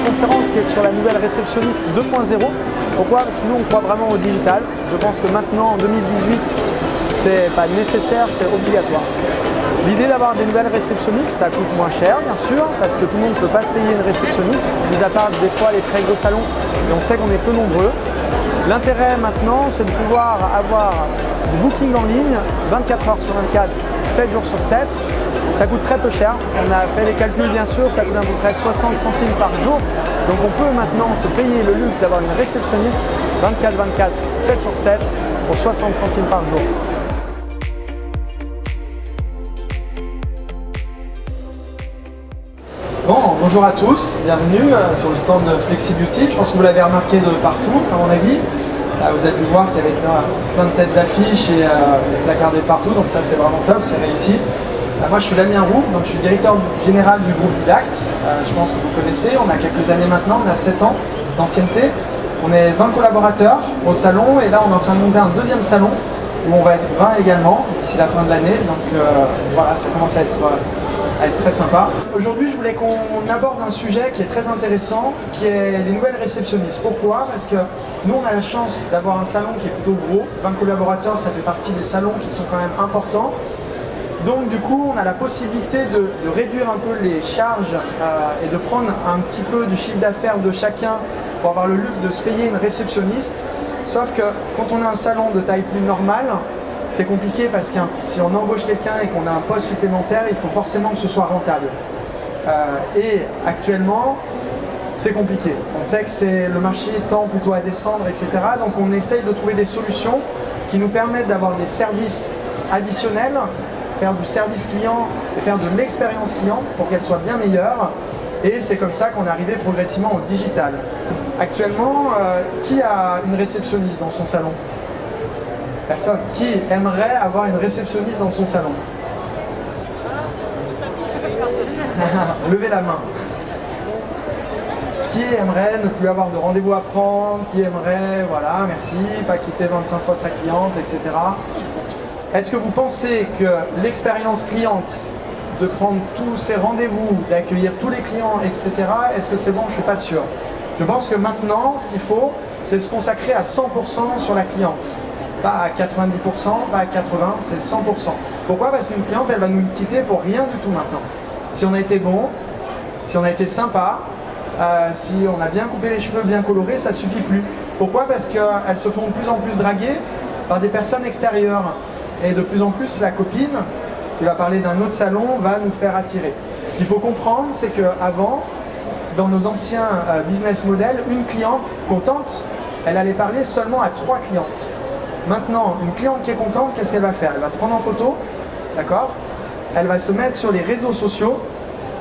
conférence qui est sur la nouvelle réceptionniste 2.0. Pourquoi? Parce que nous on croit vraiment au digital. Je pense que maintenant en 2018, c'est pas nécessaire, c'est obligatoire. L'idée d'avoir des nouvelles réceptionnistes, ça coûte moins cher bien sûr, parce que tout le monde ne peut pas se payer une réceptionniste, mis à part des fois les très gros salons, et on sait qu'on est peu nombreux. L'intérêt maintenant, c'est de pouvoir avoir du booking en ligne 24 heures sur 24, 7 jours sur 7. Ça coûte très peu cher. On a fait les calculs bien sûr, ça coûte à peu près 60 centimes par jour. Donc on peut maintenant se payer le luxe d'avoir une réceptionniste 24-24, 7 sur 7 pour 60 centimes par jour. Bon, bonjour à tous, bienvenue sur le stand de FlexiBeauty. Je pense que vous l'avez remarqué de partout, à mon avis. Vous avez pu voir qu'il y avait plein de têtes d'affiches et placardées partout, donc ça c'est vraiment top, c'est réussi. Moi je suis Damien Roux, donc je suis directeur général du groupe Didact. Je pense que vous connaissez, on a quelques années maintenant, on a 7 ans d'ancienneté. On est 20 collaborateurs au salon et là on est en train de monter un deuxième salon où on va être 20 également d'ici la fin de l'année. Donc voilà, ça commence à être très sympa. Aujourd'hui, je voulais qu'on aborde un sujet qui est très intéressant, qui est les nouvelles réceptionnistes. Pourquoi? Parce que nous, on a la chance d'avoir un salon qui est plutôt gros. 20 collaborateurs, ça fait partie des salons qui sont quand même importants. Donc du coup, on a la possibilité de réduire un peu les charges et de prendre un petit peu du chiffre d'affaires de chacun pour avoir le luxe de se payer une réceptionniste. Sauf que quand on a un salon de taille plus normale, c'est compliqué parce que si on embauche quelqu'un et qu'on a un poste supplémentaire, il faut forcément que ce soit rentable. Et actuellement, c'est compliqué. On sait que le marché tend plutôt à descendre, etc. Donc on essaye de trouver des solutions qui nous permettent d'avoir des services additionnels, faire du service client et faire de l'expérience client pour qu'elle soit bien meilleure. Et c'est comme ça qu'on est arrivé progressivement au digital. Actuellement, qui a une réceptionniste dans son salon? Personne. Qui aimerait avoir une réceptionniste dans son salon? Levez la main. Qui aimerait ne plus avoir de rendez-vous à prendre? Qui aimerait, voilà, merci, pas quitter 25 fois sa cliente, etc. Est-ce que vous pensez que l'expérience cliente, de prendre tous ces rendez-vous, d'accueillir tous les clients, etc., est-ce que c'est bon? Je ne suis pas sûr. Je pense que maintenant, ce qu'il faut, c'est se consacrer à 100% sur la cliente. Pas à 90%, pas à 80%, c'est 100%. Pourquoi? Parce qu'une cliente, elle va nous quitter pour rien du tout maintenant. Si on a été bon, si on a été sympa, si on a bien coupé les cheveux, bien coloré, ça suffit plus. Pourquoi? Parce qu'elles se font de plus en plus draguer par des personnes extérieures. Et de plus en plus, la copine qui va parler d'un autre salon va nous faire attirer. Ce qu'il faut comprendre, c'est qu'avant, dans nos anciens business models, une cliente contente, elle allait parler seulement à 3 clientes. Maintenant, une cliente qui est contente, qu'est-ce qu'elle va faire? Elle va se prendre en photo, d'accord? Elle va se mettre sur les réseaux sociaux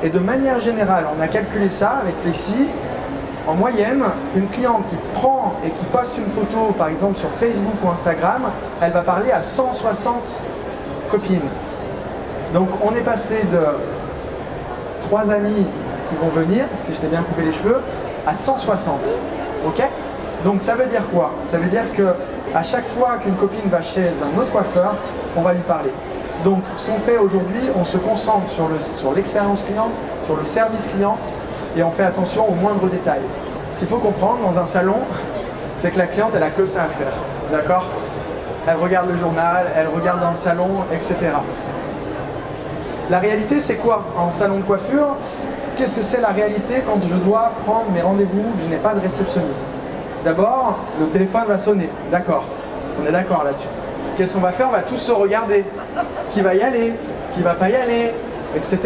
et de manière générale, on a calculé ça avec Flexi, en moyenne, une cliente qui prend et qui poste une photo, par exemple sur Facebook ou Instagram, elle va parler à 160 copines. Donc on est passé de 3 amis qui vont venir, si je t'ai bien coupé les cheveux, à 160. Ok? Donc ça veut dire quoi? Ça veut dire que à chaque fois qu'une copine va chez un autre coiffeur, on va lui parler. Donc ce qu'on fait aujourd'hui, on se concentre sur l'expérience client, sur le service client et on fait attention aux moindres détails. Ce qu'il faut comprendre dans un salon, c'est que la cliente, elle a que ça à faire. D'accord? Elle regarde le journal, elle regarde dans le salon, etc. La réalité, c'est quoi en salon de coiffure? Qu'est-ce que c'est la réalité quand je dois prendre mes rendez-vous, je n'ai pas de réceptionniste? D'abord, le téléphone va sonner. D'accord, on est d'accord là-dessus. Qu'est-ce qu'on va faire? On va tous se regarder. Qui va y aller? Qui va pas y aller? Etc.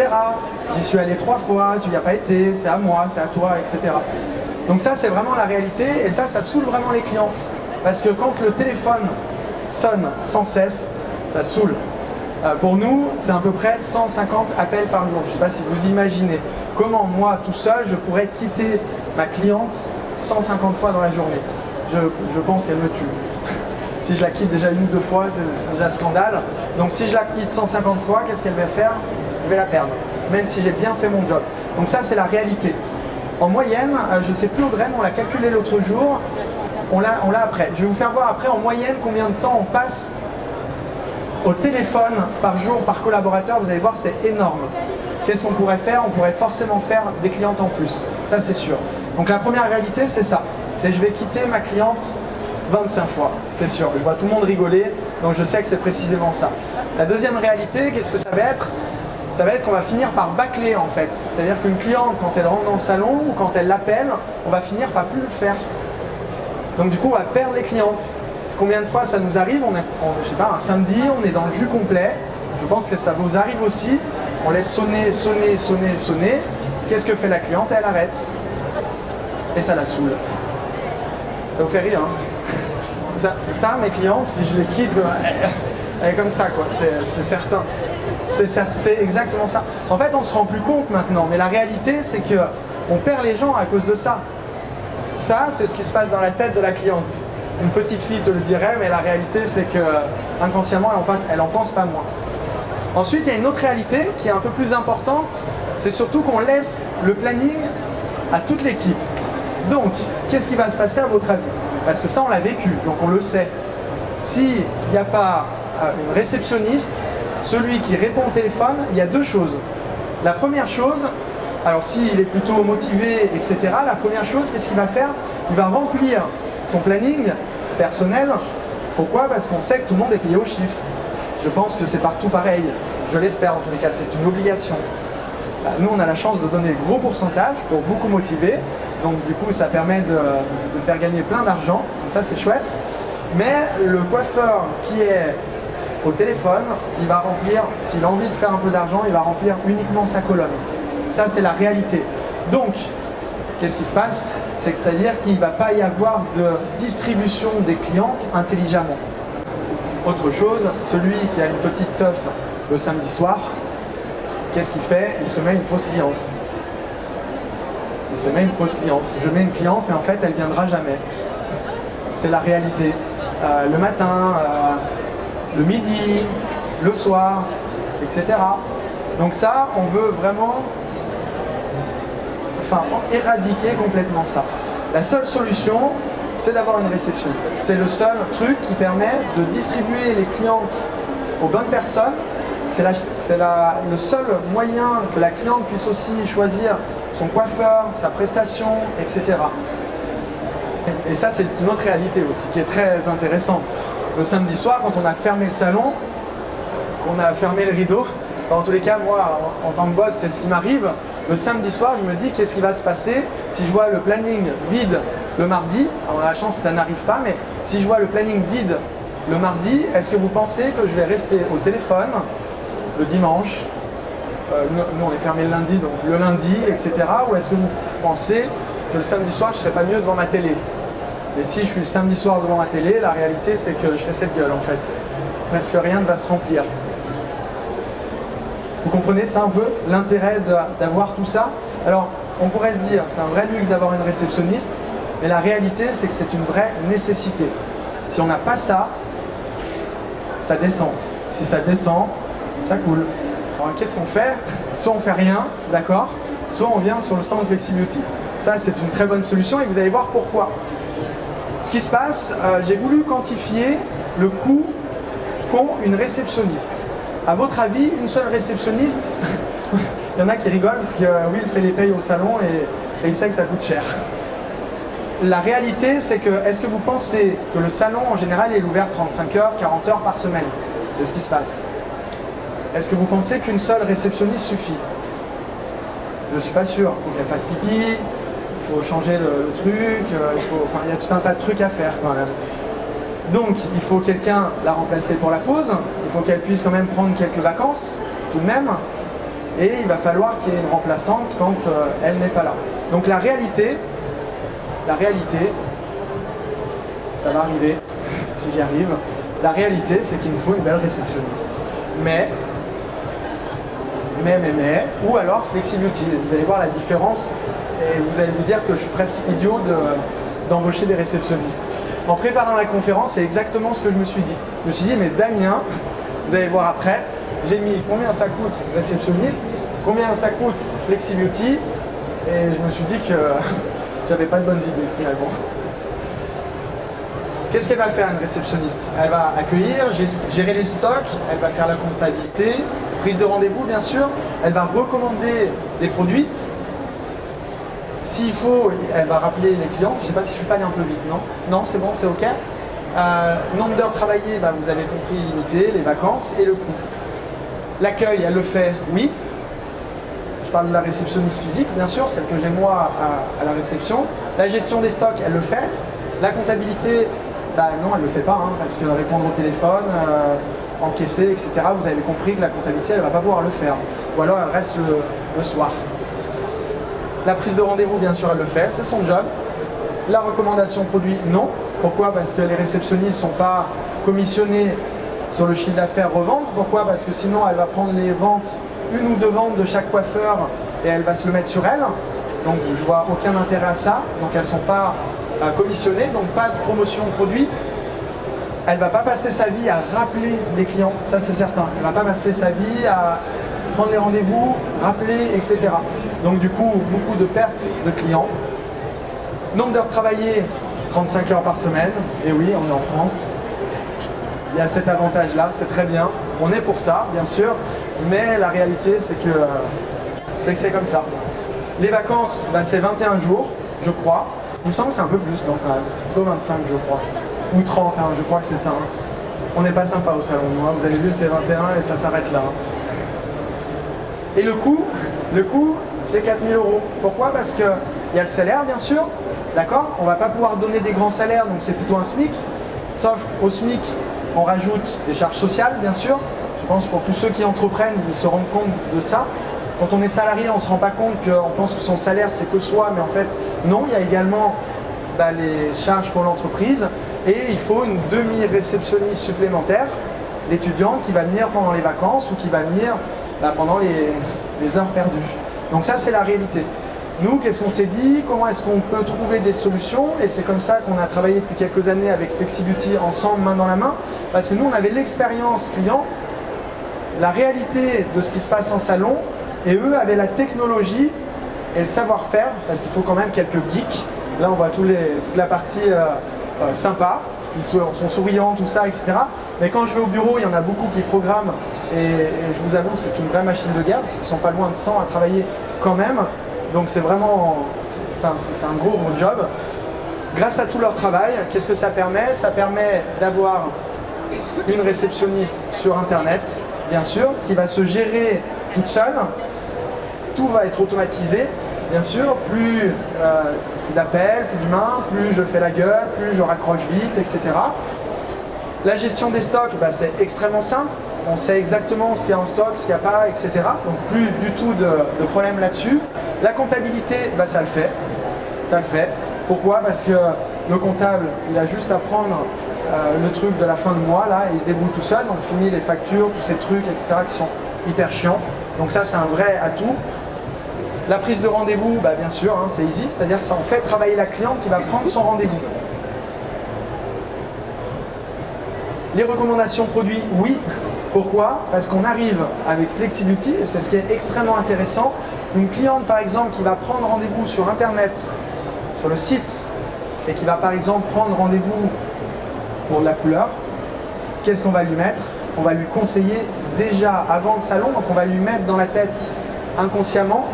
J'y suis allé 3 fois, tu n'y as pas été, c'est à moi, c'est à toi, etc. Donc ça, c'est vraiment la réalité et ça saoule vraiment les clientes. Parce que quand le téléphone sonne sans cesse, ça saoule. Pour nous, c'est à peu près 150 appels par jour. Je ne sais pas si vous imaginez comment moi, tout seul, je pourrais quitter ma cliente 150 fois dans la journée. Je pense qu'elle me tue. Si je la quitte déjà 1 ou 2 fois, c'est déjà scandale. Donc si je la quitte 150 fois, qu'est-ce qu'elle va faire? Je vais la perdre, même si j'ai bien fait mon job. Donc ça, c'est la réalité. En moyenne, je ne sais plus Audrey, on l'a calculé l'autre jour, on l'a après. Je vais vous faire voir après en moyenne combien de temps on passe au téléphone par jour, par collaborateur. Vous allez voir, c'est énorme. Qu'est-ce qu'on pourrait faire? On pourrait forcément faire des clientes en plus, ça c'est sûr. Donc la première réalité, c'est ça. C'est je vais quitter ma cliente 25 fois, c'est sûr. Je vois tout le monde rigoler, donc je sais que c'est précisément ça. La deuxième réalité, qu'est-ce que ça va être? Ça va être qu'on va finir par bâcler en fait. C'est-à-dire qu'une cliente, quand elle rentre dans le salon ou quand elle l'appelle, on va finir par plus le faire. Donc du coup, on va perdre les clientes. Combien de fois ça nous arrive? Je sais pas, un samedi, on est dans le jus complet. Je pense que ça vous arrive aussi. On laisse sonner, sonner, sonner, sonner. Qu'est-ce que fait la cliente? Elle arrête. Et ça la saoule. Ça vous fait rire, hein? Ça, mes clientes, si je les quitte, elle est comme ça, quoi. C'est certain. C'est exactement ça. En fait, on se rend plus compte maintenant, mais la réalité, c'est qu'on perd les gens à cause de ça. Ça, c'est ce qui se passe dans la tête de la cliente. Une petite fille te le dirait, mais la réalité, c'est que inconsciemment, elle en pense pas moins. Ensuite, il y a une autre réalité qui est un peu plus importante, c'est surtout qu'on laisse le planning à toute l'équipe. Donc, qu'est-ce qui va se passer à votre avis? Parce que ça, on l'a vécu, donc on le sait. S'il n'y a pas une réceptionniste, celui qui répond au téléphone, il y a deux choses. La première chose, alors s'il est plutôt motivé, etc., la première chose, qu'est-ce qu'il va faire? Il va remplir son planning personnel. Pourquoi? Parce qu'on sait que tout le monde est payé au chiffre. Je pense que c'est partout pareil. Je l'espère en tous les cas, c'est une obligation. Nous, on a la chance de donner de gros pourcentages pour beaucoup motiver. Donc du coup, ça permet de faire gagner plein d'argent. Donc ça, c'est chouette. Mais le coiffeur qui est au téléphone, il va remplir, s'il a envie de faire un peu d'argent, il va remplir uniquement sa colonne. Ça, c'est la réalité. Donc, qu'est-ce qui se passe? C'est-à-dire qu'il ne va pas y avoir de distribution des clientes intelligemment. Autre chose, celui qui a une petite teuf le samedi soir, qu'est-ce qu'il fait? Il se met une fausse cliente. Il se met une fausse cliente. Je mets une cliente, mais en fait, elle ne viendra jamais. C'est la réalité. Le matin, le midi, le soir, etc. Donc ça, on veut vraiment éradiquer complètement ça. La seule solution, c'est d'avoir une réceptionniste. C'est le seul truc qui permet de distribuer les clientes aux bonnes personnes. C'est le seul moyen que la cliente puisse aussi choisir son coiffeur, sa prestation, etc. Et ça, c'est une autre réalité aussi, qui est très intéressante. Le samedi soir, quand on a fermé le salon, qu'on a fermé le rideau, enfin, en tous les cas, moi, en tant que boss, c'est ce qui m'arrive. Le samedi soir, je me dis, qu'est-ce qui va se passer si je vois le planning vide le mardi? Alors, on a la chance que ça n'arrive pas, mais si je vois le planning vide le mardi, est-ce que vous pensez que je vais rester au téléphone le dimanche? Nous, on est fermé le lundi, donc le lundi, etc. Ou est-ce que vous pensez que le samedi soir, je ne serais pas mieux devant ma télé? Et si je suis le samedi soir devant ma télé, la réalité, c'est que je fais cette gueule, en fait. Presque rien ne va se remplir. Vous comprenez, c'est un peu l'intérêt d'avoir tout ça. Alors, on pourrait se dire, c'est un vrai luxe d'avoir une réceptionniste, mais la réalité, c'est que c'est une vraie nécessité. Si on n'a pas ça, ça descend. Si ça descend, ça coule. Alors, qu'est-ce qu'on fait? Soit on fait rien, d'accord, soit on vient sur le stand Flexibeauty. Ça, c'est une très bonne solution et vous allez voir pourquoi. Ce qui se passe, j'ai voulu quantifier le coût qu'ont une réceptionniste. À votre avis, une seule réceptionniste, il y en a qui rigolent parce que Will fait les payes au salon et il sait que ça coûte cher. La réalité, c'est que, est-ce que vous pensez que le salon, en général, est ouvert 35 heures, 40 heures par semaine? C'est ce qui se passe. Est-ce que vous pensez qu'une seule réceptionniste suffit? Je ne suis pas sûr. Il faut qu'elle fasse pipi, il faut changer le truc, il y a tout un tas de trucs à faire quand même. Donc, il faut quelqu'un la remplacer pour la pause, il faut qu'elle puisse quand même prendre quelques vacances, tout de même, et il va falloir qu'il y ait une remplaçante quand elle n'est pas là. Donc la réalité, ça va arriver, si j'y arrive, la réalité, c'est qu'il nous faut une belle réceptionniste. Mais, ou alors Flexibeauty. Vous allez voir la différence, et vous allez vous dire que je suis presque idiot d'embaucher des réceptionnistes. En préparant la conférence, c'est exactement ce que je me suis dit. Je me suis dit, mais Damien, vous allez voir après, j'ai mis combien ça coûte réceptionniste, combien ça coûte Flexibeauty, et je me suis dit que j'avais pas de bonnes idées finalement. Qu'est-ce qu'elle va faire une réceptionniste? Elle va accueillir, gérer les stocks, elle va faire la comptabilité, prise de rendez-vous bien sûr, elle va recommander des produits. S'il faut, elle va rappeler les clients. Je ne sais pas si je suis pas allé un peu vite, non? Non, c'est bon, c'est OK. Nombre d'heures travaillées, bah, vous avez compris, limité, les vacances et le coût. L'accueil, elle le fait, oui. Je parle de la réceptionniste physique, bien sûr, celle que j'ai moi à la réception. La gestion des stocks, elle le fait. La comptabilité, bah non, elle ne le fait pas, hein, parce que répondre au téléphone, encaisser, etc., vous avez compris que la comptabilité, elle ne va pas pouvoir le faire. Ou alors, elle reste le soir. La prise de rendez-vous, bien sûr, elle le fait, c'est son job. La recommandation produit, non. Pourquoi? Parce que les réceptionnistes ne sont pas commissionnés sur le chiffre d'affaires revente. Pourquoi? Parce que sinon, elle va prendre les ventes, une ou deux ventes de chaque coiffeur, et elle va se le mettre sur elle. Donc, je vois aucun intérêt à ça. Donc, elles ne sont pas commissionnées, donc pas de promotion produit. Elle ne va pas passer sa vie à rappeler les clients, ça c'est certain. Elle ne va pas passer sa vie à prendre les rendez-vous, rappeler, etc. Donc du coup, beaucoup de pertes de clients. Nombre d'heures travaillées, 35 heures par semaine. Et oui, on est en France. Il y a cet avantage-là, c'est très bien. On est pour ça, bien sûr. Mais la réalité, c'est que c'est comme ça. Les vacances, bah, c'est 21 jours, je crois. Il me semble que c'est un peu plus, donc c'est plutôt 25, je crois. Ou 30, hein, je crois que c'est ça. Hein. On n'est pas sympa au salon, hein. Vous avez vu, c'est 21 et ça s'arrête là. Hein. Et le coût, c'est 4 000 €. Pourquoi? Parce qu'il y a le salaire, bien sûr. D'accord? On ne va pas pouvoir donner des grands salaires, donc c'est plutôt un SMIC. Sauf qu'au SMIC, on rajoute des charges sociales, bien sûr. Je pense pour tous ceux qui entreprennent, ils se rendent compte de ça. Quand on est salarié, on ne se rend pas compte qu'on pense que son salaire, c'est que soi, mais en fait, non, il y a également les charges pour l'entreprise. Et il faut une demi-réceptionniste supplémentaire, l'étudiant qui va venir pendant les vacances ou qui va venir pendant les heures perdues. Donc ça, c'est la réalité. Nous, qu'est-ce qu'on s'est dit? Comment est-ce qu'on peut trouver des solutions? Et c'est comme ça qu'on a travaillé depuis quelques années avec Flexibeauty ensemble, main dans la main. Parce que nous, on avait l'expérience client, la réalité de ce qui se passe en salon, et eux avaient la technologie et le savoir-faire, parce qu'il faut quand même quelques geeks. Là, on voit toute la partie sympa, qui sont souriants, tout ça, etc. Mais quand je vais au bureau, il y en a beaucoup qui programment, et je vous avoue, c'est une vraie machine de guerre, parce qu'ils ne sont pas loin de 100 à travailler quand même. Donc c'est vraiment, c'est un gros job. Grâce à tout leur travail, qu'est-ce que ça permet? Ça permet d'avoir une réceptionniste sur Internet, bien sûr, qui va se gérer toute seule. Tout va être automatisé, bien sûr. Plus d'appels, plus d'humains, plus je fais la gueule, plus je raccroche vite, etc. La gestion des stocks, c'est extrêmement simple. On sait exactement ce qu'il y a en stock, ce qu'il n'y a pas, etc. Donc plus du tout de problème là-dessus. La comptabilité, ça le fait. Ça le fait. Pourquoi? Parce que le comptable, il a juste à prendre le truc de la fin de mois, là, et il se débrouille tout seul. On finit les factures, tous ces trucs, etc. qui sont hyper chiants. Donc ça, c'est un vrai atout. La prise de rendez-vous, bien sûr, hein, c'est easy. C'est-à-dire que ça en fait travailler la cliente qui va prendre son rendez-vous. Les recommandations produits, oui. Pourquoi? Parce qu'on arrive avec Flexibeauty, et c'est ce qui est extrêmement intéressant. Une cliente, par exemple, qui va prendre rendez-vous sur Internet, sur le site, et qui va, par exemple, prendre rendez-vous pour de la couleur, qu'est-ce qu'on va lui mettre? On va lui conseiller déjà avant le salon, donc on va lui mettre dans la tête inconsciemment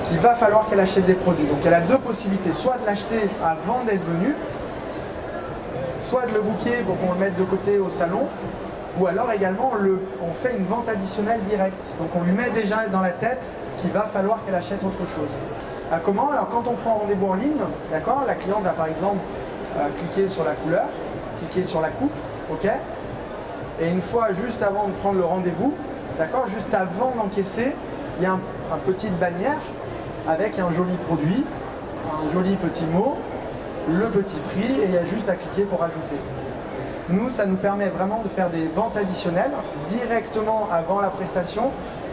qu'il va falloir qu'elle achète des produits. Donc elle a deux possibilités, soit de l'acheter avant d'être venue, soit de le booker pour qu'on le mette de côté au salon, ou alors également on fait une vente additionnelle directe. Donc on lui met déjà dans la tête qu'il va falloir qu'elle achète autre chose. Comment? Alors quand on prend rendez-vous en ligne, d'accord, la cliente va par exemple cliquer sur la couleur, cliquer sur la coupe, ok, et une fois juste avant de prendre le rendez-vous, d'accord, juste avant d'encaisser, il y a un petite bannière avec un joli produit, un joli petit mot, le petit prix, et il y a juste à cliquer pour ajouter. Nous, ça nous permet vraiment de faire des ventes additionnelles directement avant la prestation,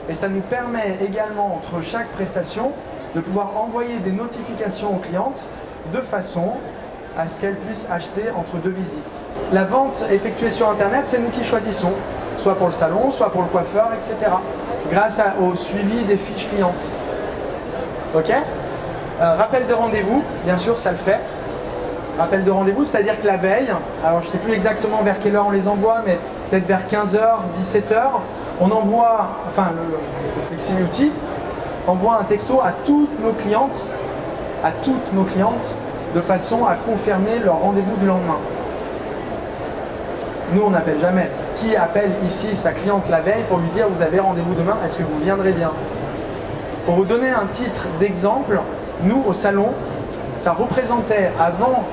et ça nous permet également entre chaque prestation de pouvoir envoyer des notifications aux clientes de façon à ce qu'elles puissent acheter entre deux visites. La vente effectuée sur Internet, c'est nous qui choisissons, soit pour le salon, soit pour le coiffeur, etc. Grâce au suivi des fiches clientes. Ok? Rappel de rendez-vous, bien sûr, ça le fait. Rappel de rendez-vous, c'est-à-dire que la veille, alors je ne sais plus exactement vers quelle heure on les envoie, mais peut-être vers 15h, 17h, on envoie, enfin le Flexibeauty envoie un texto à toutes nos clientes à toutes nos clientes de façon à confirmer leur rendez-vous du lendemain. Nous, on n'appelle jamais. Qui appelle ici sa cliente la veille pour lui dire « vous avez rendez-vous demain, est-ce que vous viendrez bien ?» Pour vous donner un titre d'exemple, nous, au salon, ça représentait avant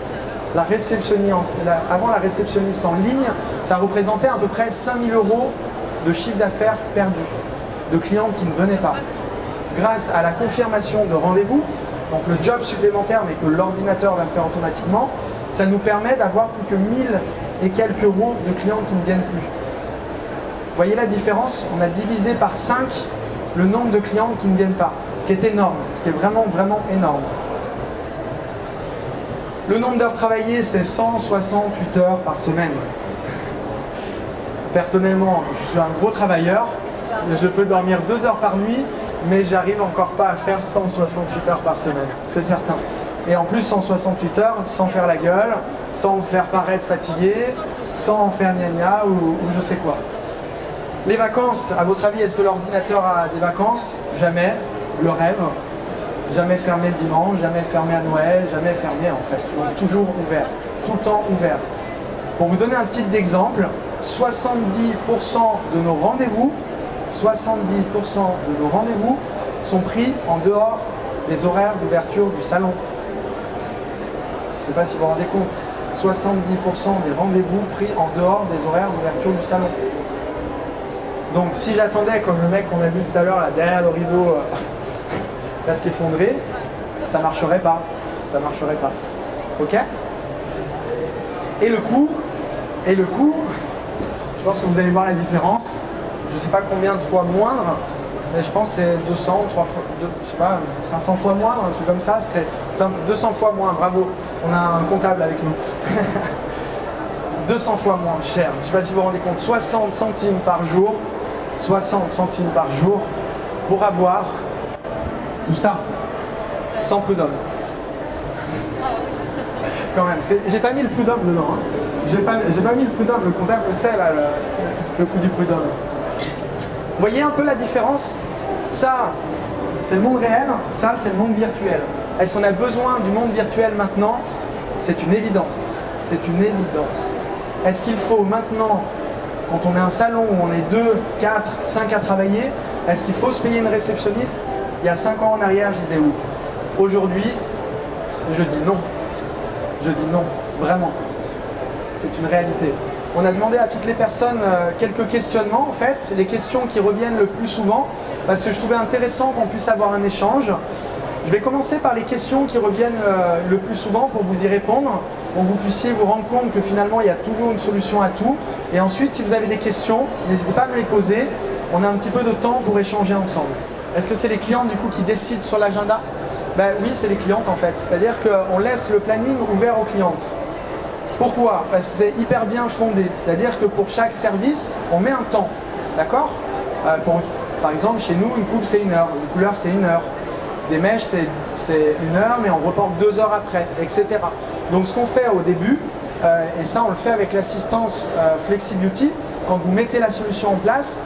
la réceptionniste en ligne, ça représentait à peu près 5 000 € de chiffre d'affaires perdu, de clients qui ne venaient pas. Grâce à la confirmation de rendez-vous, donc le job supplémentaire mais que l'ordinateur va faire automatiquement, ça nous permet d'avoir plus que 1000 et quelques euros de clients qui ne viennent plus. Vous voyez la différence? On a divisé par 5 le nombre de clients qui ne viennent pas, ce qui est énorme, ce qui est vraiment, vraiment énorme. Le nombre d'heures travaillées, c'est 168 heures par semaine. Personnellement, je suis un gros travailleur, je peux dormir 2 heures par nuit, mais j'arrive encore pas à faire 168 heures par semaine, c'est certain. Et en plus 168 heures sans faire la gueule, sans faire paraître fatigué, sans faire gna-gna ou je sais quoi. Les vacances, à votre avis, est-ce que l'ordinateur a des vacances? Jamais. Le rêve. Jamais fermé le dimanche, jamais fermé à Noël, jamais fermé en fait. Donc toujours ouvert, tout le temps ouvert. Pour vous donner un titre d'exemple, 70% de nos rendez-vous, 70% de nos rendez-vous sont pris en dehors des horaires d'ouverture du salon. Je ne sais pas si vous vous rendez compte. 70% des rendez-vous pris en dehors des horaires d'ouverture du salon. Donc si j'attendais comme le mec qu'on a vu tout à l'heure là derrière le rideau presque effondré, ça marcherait pas. Ça marcherait pas. Ok? Et le coût, je pense que vous allez voir la différence. Je ne sais pas combien de fois moindre, mais je pense que c'est 200, 3 fois, je sais pas, 500 fois moindre, un truc comme ça, ce serait 200 fois moins, bravo, on a un comptable avec nous. 200 fois moins cher, je ne sais pas si vous vous rendez compte, 60 centimes par jour, 60 centimes par jour pour avoir tout ça, sans prud'homme. Quand même, j'ai pas mis le prud'homme dedans, hein. J'ai pas mis le prud'homme, le comptable le sait là, le coût du prud'homme. Vous voyez un peu la différence? Ça, c'est le monde réel, ça, c'est le monde virtuel. Est-ce qu'on a besoin du monde virtuel maintenant? C'est une évidence. C'est une évidence. Est-ce qu'il faut maintenant, quand on est un salon où on est 2, 4, 5 à travailler, est-ce qu'il faut se payer une réceptionniste? Il y a 5 ans en arrière, je disais oui. Aujourd'hui, je dis non. Je dis non, vraiment. C'est une réalité. On a demandé à toutes les personnes quelques questionnements, en fait. C'est les questions qui reviennent le plus souvent, parce que je trouvais intéressant qu'on puisse avoir un échange. Je vais commencer par les questions qui reviennent le plus souvent pour vous y répondre, pour que vous puissiez vous rendre compte que finalement, il y a toujours une solution à tout. Et ensuite, si vous avez des questions, n'hésitez pas à me les poser. On a un petit peu de temps pour échanger ensemble. Est-ce que c'est les clientes, du coup, qui décident sur l'agenda? Ben oui, c'est les clientes, en fait. C'est-à-dire qu'on laisse le planning ouvert aux clientes. Pourquoi? Parce que c'est hyper bien fondé. C'est-à-dire que pour chaque service, on met un temps. D'accord? Par exemple, chez nous, une coupe, c'est 1 heure. Une couleur, c'est 1 heure. Des mèches, c'est 1 heure, mais on reporte 2 heures après, etc. Donc, ce qu'on fait au début, et ça, on le fait avec l'assistance FlexiBeauty, quand vous mettez la solution en place,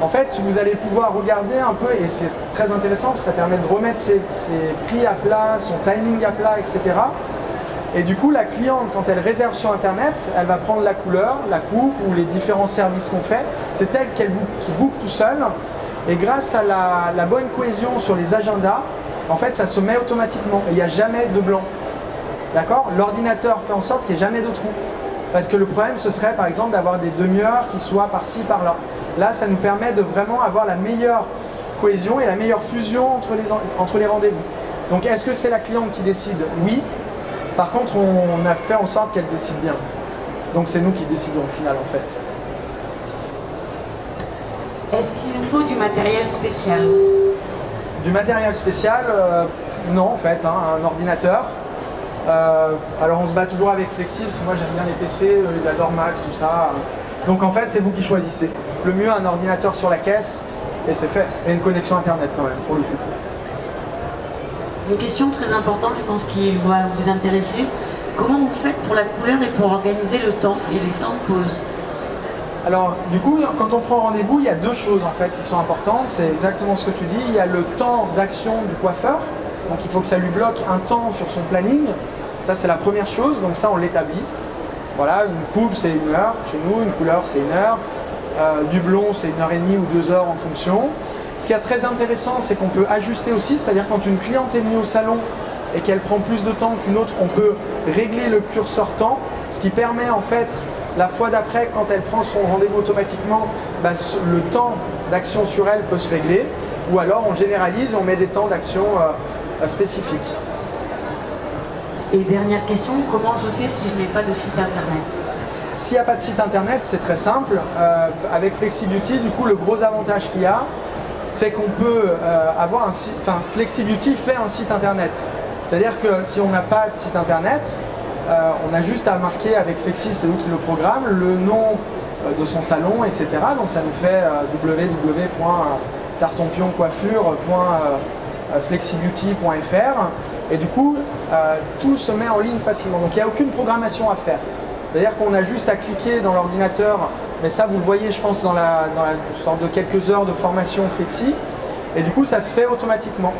en fait, vous allez pouvoir regarder un peu, et c'est très intéressant, parce que ça permet de remettre ses prix à plat, son timing à plat, etc. Et du coup, la cliente, quand elle réserve sur Internet, elle va prendre la couleur, la coupe ou les différents services qu'on fait. C'est elle qui book tout seul. Et grâce à la bonne cohésion sur les agendas, en fait, ça se met automatiquement. Et il n'y a jamais de blanc. D'accord? L'ordinateur fait en sorte qu'il n'y ait jamais de trou. Parce que le problème, ce serait par exemple d'avoir des demi-heures qui soient par-ci, par-là. Là, ça nous permet de vraiment avoir la meilleure cohésion et la meilleure fusion entre les rendez-vous. Donc, est-ce que c'est la cliente qui décide? Oui. Par contre, on a fait en sorte qu'elle décide bien. Donc c'est nous qui décidons au final en fait. Est-ce qu'il nous faut du matériel spécial? Du matériel spécial, non en fait, hein, un ordinateur. Alors on se bat toujours avec Flexi, parce que moi j'aime bien les PC, les adore Mac, tout ça. Donc en fait c'est vous qui choisissez. Le mieux, un ordinateur sur la caisse, et c'est fait. Et une connexion internet quand même, pour le coup. Une question très importante, je pense, qui va vous intéresser. Comment vous faites pour la couleur et pour organiser le temps et les temps de pause? Alors, du coup, quand on prend rendez-vous, il y a 2 choses en fait qui sont importantes. C'est exactement ce que tu dis. Il y a le temps d'action du coiffeur, donc il faut que ça lui bloque un temps sur son planning. Ça c'est la première chose, donc ça on l'établit. Voilà, une coupe c'est 1 heure chez nous, une couleur c'est 1 heure, du blond c'est 1h30 ou 2 heures en fonction. Ce qui est très intéressant, c'est qu'on peut ajuster aussi, c'est-à-dire quand une cliente est venue au salon et qu'elle prend plus de temps qu'une autre, on peut régler le curseur temps, ce qui permet en fait, la fois d'après, quand elle prend son rendez-vous automatiquement, le temps d'action sur elle peut se régler, ou alors on généralise, on met des temps d'action spécifiques. Et dernière question, comment je fais si je n'ai pas de site internet? S'il n'y a pas de site internet, c'est très simple. Avec FlexiBeauty, du coup, le gros avantage qu'il y a, c'est qu'on peut avoir un site, FlexiBeauty fait un site internet. C'est-à-dire que si on n'a pas de site internet, on a juste à marquer avec Flexi, c'est nous qui le programme, le nom de son salon, etc. Donc ça nous fait www.tartonpioncoiffure.flexibeauty.fr et du coup, tout se met en ligne facilement. Donc il n'y a aucune programmation à faire. C'est-à-dire qu'on a juste à cliquer dans l'ordinateur, mais ça vous le voyez je pense dans la sorte de quelques heures de formation Flexi, et du coup ça se fait automatiquement.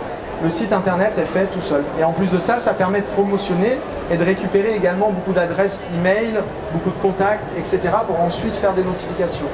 Le site internet est fait tout seul. Et en plus de ça, ça permet de promotionner et de récupérer également beaucoup d'adresses email, beaucoup de contacts, etc. pour ensuite faire des notifications.